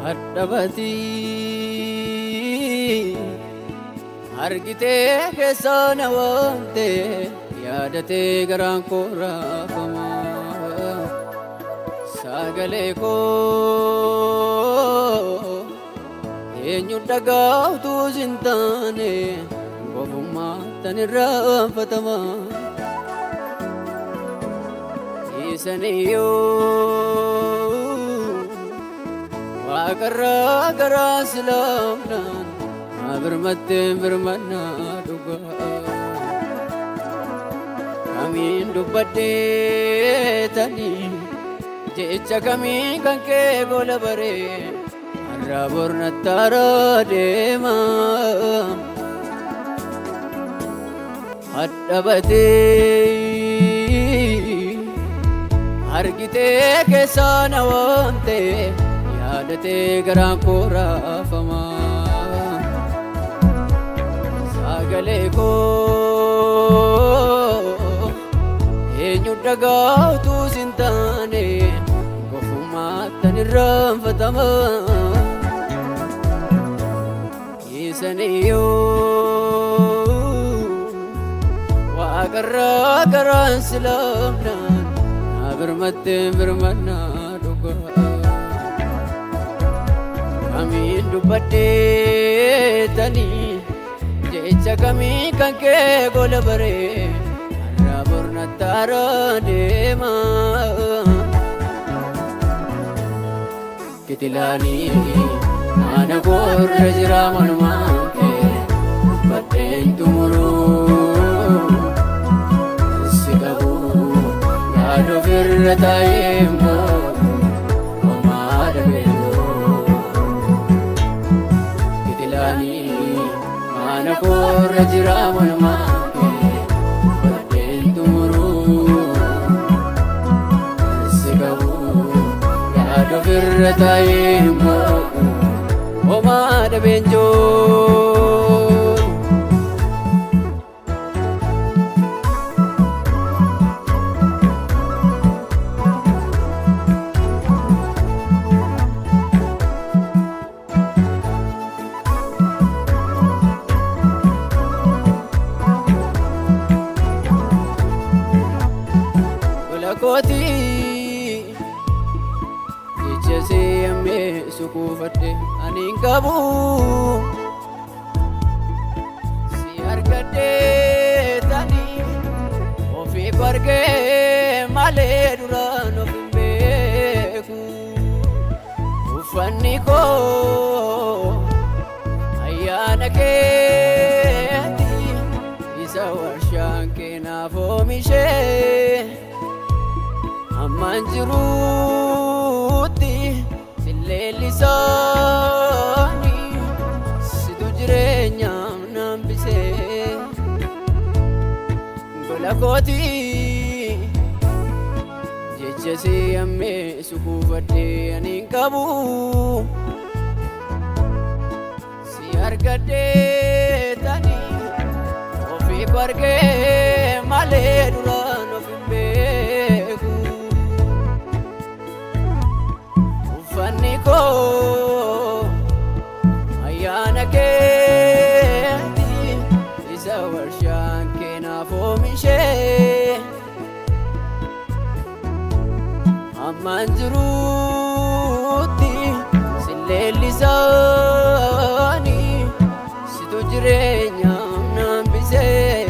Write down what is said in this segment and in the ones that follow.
Adabati argite kesana wante yaadate garaan koo raafama sagalee koo eenyu dhaga'utu hin taane gofummaattan irraanfatama dhiisaniyyuu waaqarraa garaa silaamnaan birmatteen birmannaa dhugaa kamiin dubbadheetanii jecha kamiin kan kee gola baree har'aa bornattaaraa deema hadhabatee argitee keessaa na waamte yaadatee garaan koo raafama sagalee koo eenyu dhaga'utu hin taane gofummaattan irraanfatama dhiisaniyyuu waaqarraa garaan silaamnaan birmatteen birmannaa dhugaa kamiin dubbadheetanii jecha kamiin kan kee gola baree har'aa bornattaaraa deema kitilaanii mana koorra jira manumaan kee dubbadheen xumuruu si qabu yaada ofirra taa'ee immoo homaa dhabeelloo kitilaanii mana koorra jira manumaan kee dubbadheen xumuruu si qabu yaada ofirra taa'ee immoo homaa dhabeelloo Koti ijjese yamme sukufadhe anin qabu si argadhe tani ofii argee malee duraan of hin beeku uffanni koo ayyaana keeti isa warshaan kee naaf oomishee ammaan jiruutti silleellisaanii situ jireenyaam nambisee gola kootii jecha si yammee sukufadhee anin qabu si argadhee tanii ofii argee malee duraan of hin beeku uffanni koo ayyaana keeti isa warshaan kee naaf oomishee ammaan jiruutti silleellisaanii situ jireenyaam nambisee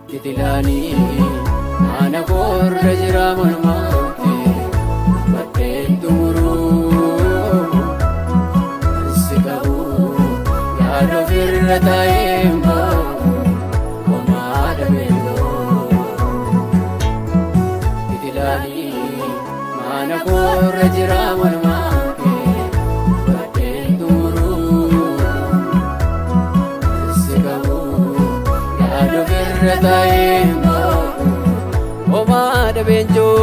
kitilaanii mana koorra jira manumaan kee dubbadheen xumuruu si qabu yaada ofirra taa'ee immoo homaa dhabeelloo kitilaanii mana koorra jira manumaan kee dubbadheen xumuruu si qabu yaada ofirra taa'ee immoo homaa dhabeelloo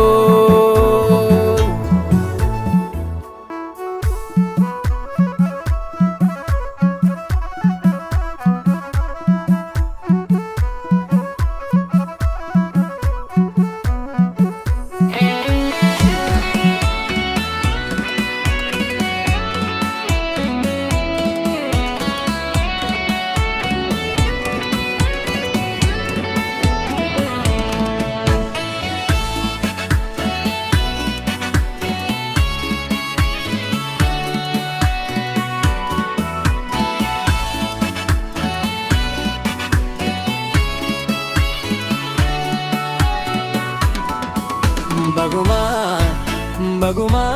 Baguma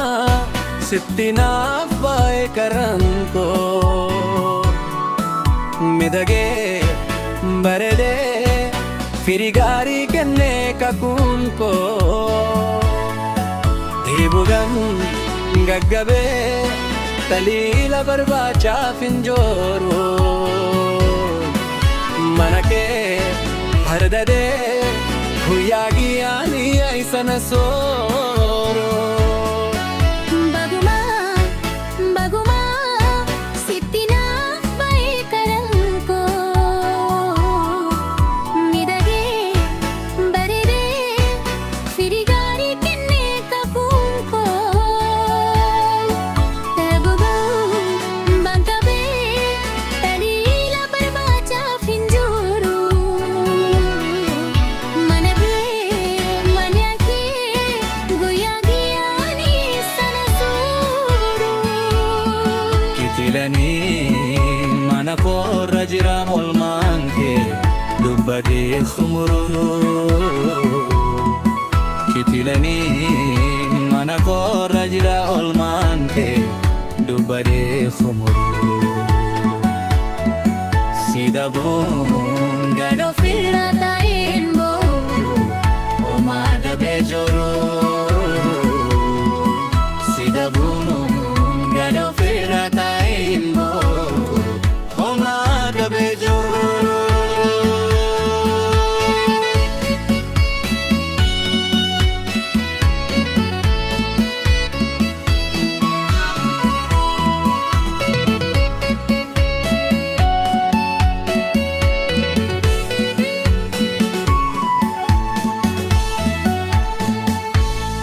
sitti naaf baay'ee karaan koo midhagee bareedee firii gaarii kennee kakuun koo dhiibuudhaan gaggabee taliila barbaachaaf hin jooru mana kee hardadee guyyaa guyyaanii eeysana sooro. Mana korra jira olmaan kee dubbadee xumuruu kitilanii mana korra jira olmaan kee dubbadee xumuruu sidabuun gad ofirra taa'een booru homaa dabee joruu sidabuun gad ofirra taa'een booru homaa dabee joruu.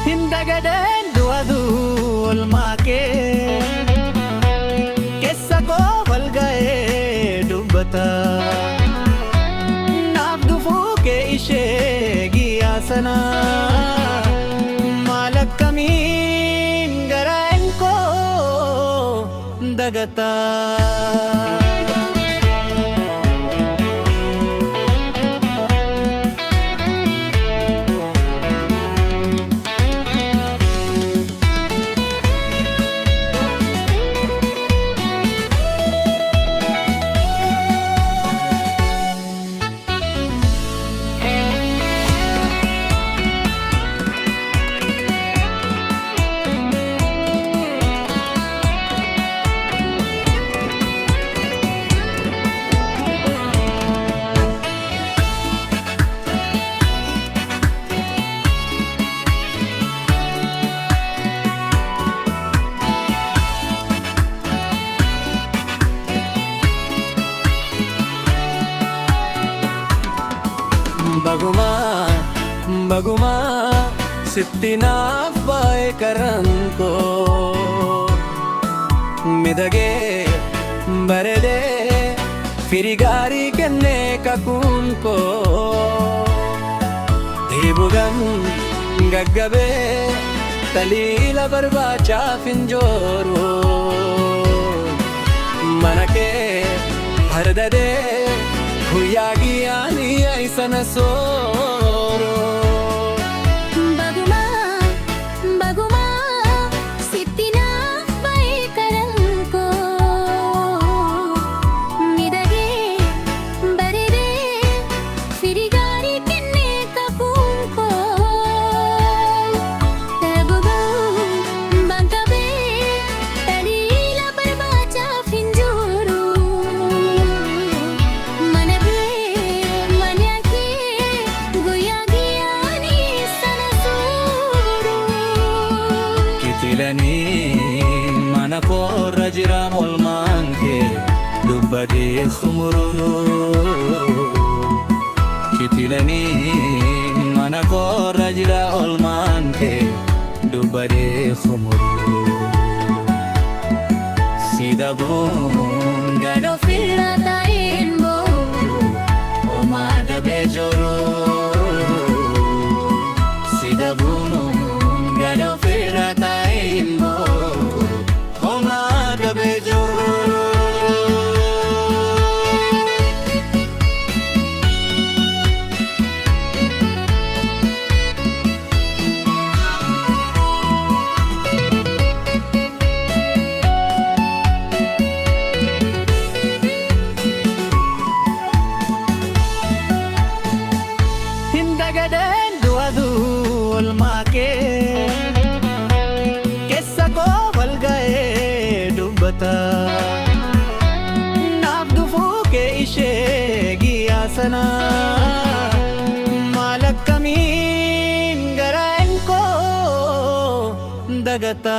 Hindagadeen du'aduu olmaa kee keessa koo walga'ee dubbata naaf dhufuu kee ishee guyyaa sana maal akkamiin garaan koo dagata. Baguma sitti naaf baay'ee karaan koo midhagee bareedee firii gaarii kennee kakuun koo dhiibuudhaan gaggabee taliila barbaachaaf hin jooru mana kee hardadee guyyaa guyyaanii eeysana sooro. Mana korra jira olmaan kee dubbadee xumuruu kitilanii mana korra jira olmaan kee dubbadee xumuruu sidabuun gad ofirra taa'een booru homaa dabee joruu sidabuun gad ofirra taa'een booru homaa dabee joruu. sagadeen du'aduu olmaa kee keessa koo walga'ee dubbata. Naaf dhufuu kee ishee guyyaa sana maal akkamiin garaan koo dagata.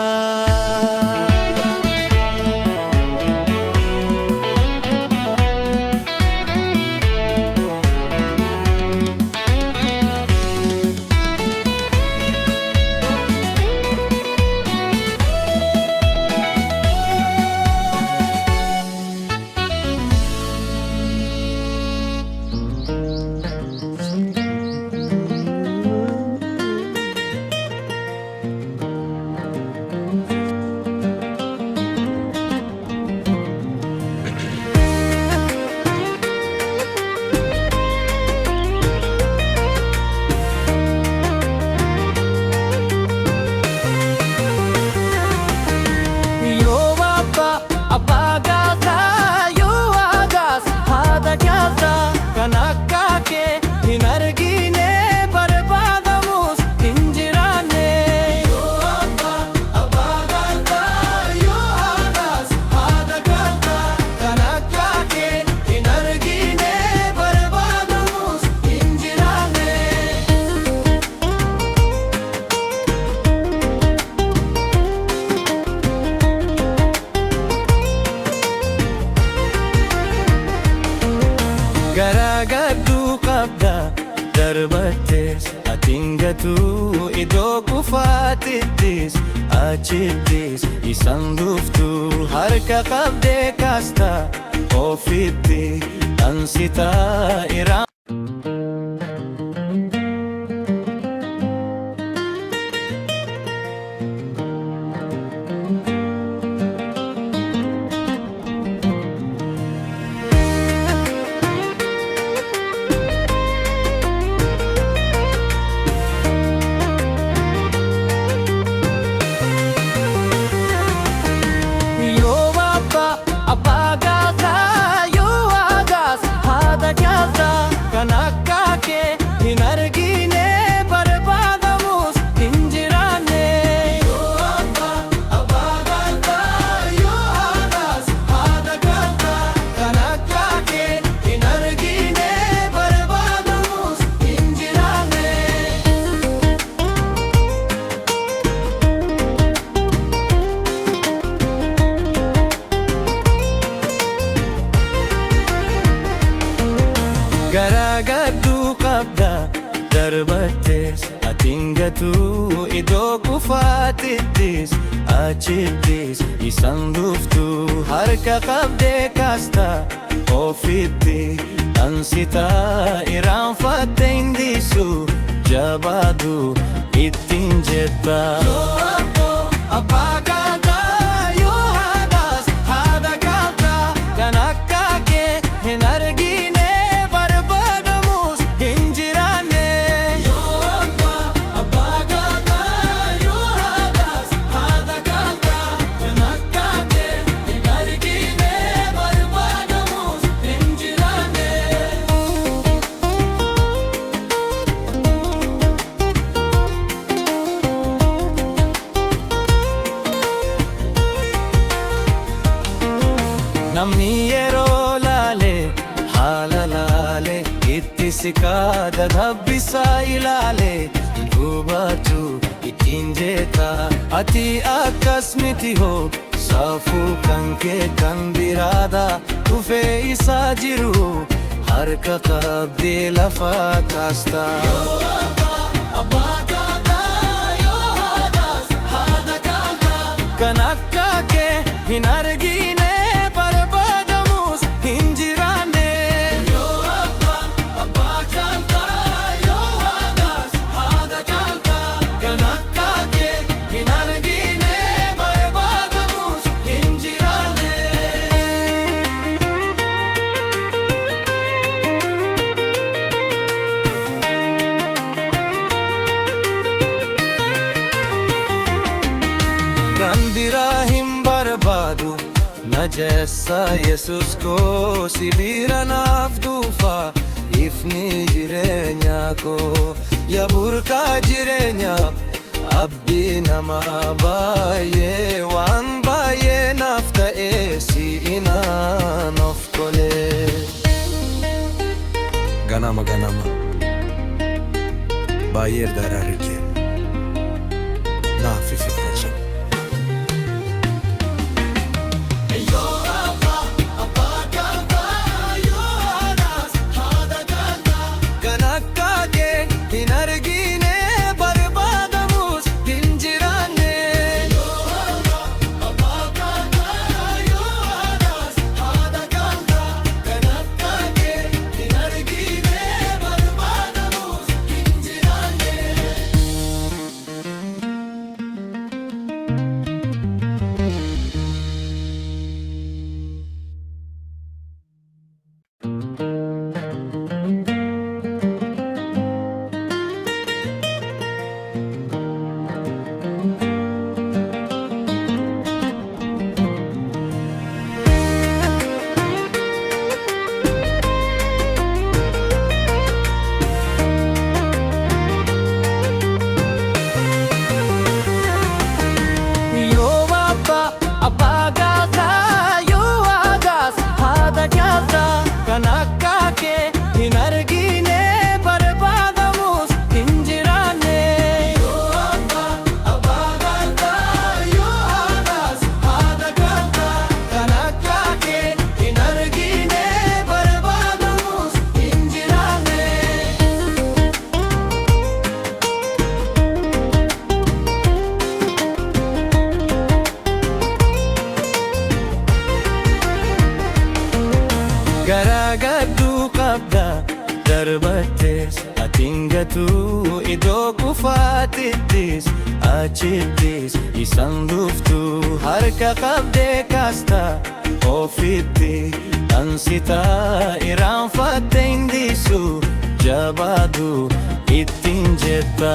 Garagaduu qabda darbattis atingatu iddoo kufaatittis achittis isaan dhuftu harka qabdee kaasta ofitti dhansitaa iraan. Garagaduu qabda darbattis atingatu iddoo kufaatittis achittis isaan dhuftu harka qabdee kaasta ofitti dhansitaa irraanfattee hindisu jabaadhu ittiin jetta. Namni yeroo laale haala laale itti siqaa dadhabbisaa ilaale hubatu ittiin jeeta ati akkas miti hoo saafuu kan kee kan biraadha dhufee isaa jiru harka qabdee lafa kaasta. Kan akka kee hin argine Najessa Yesus ko sibira naaf dhufa ifni jireenya koo yaa burqaa jireenyaa abdii nama baay'ee waan baay'ee naaf ta'ee siinaan of tolee. Ganama baay'ee dararikee naaf ififfacha. Garagaduu qabda darbattees atingatu iddoo kufaatittis achittis isaan dhuftu harka qabdee kaasta ofitti dhansitaa irraanfattee hindisu jabaadu ittiin jetta.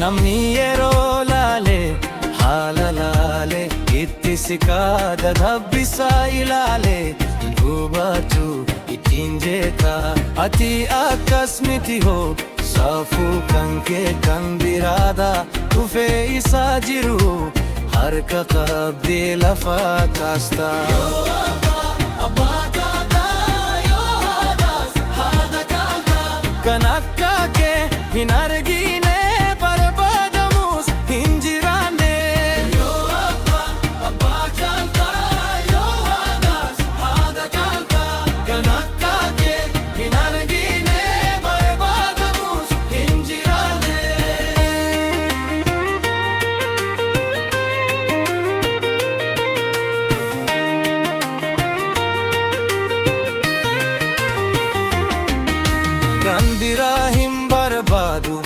Namni yeroo laale haala laale itti siqaa dadhabbisaa ilaale hubatu ittiin jeeta ati akkas miti hoo saafuu kan kee kan biraadha dhufee isaa jiru harka qabdee lafa kaasta. Kan akka kee hin argine barbaadu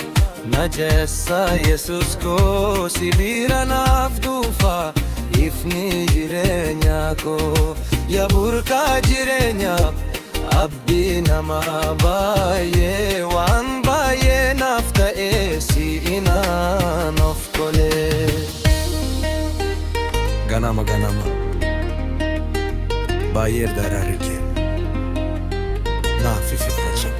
najeessa Yesus koo sibiira naaf dhufa ifni jireenya koo yaa burqaa jireenyaa abdii nama baay'ee waan baay'ee naaf ta'ee siinaan of tolee. Ganama baay'ee dararikee naaf ififfacha.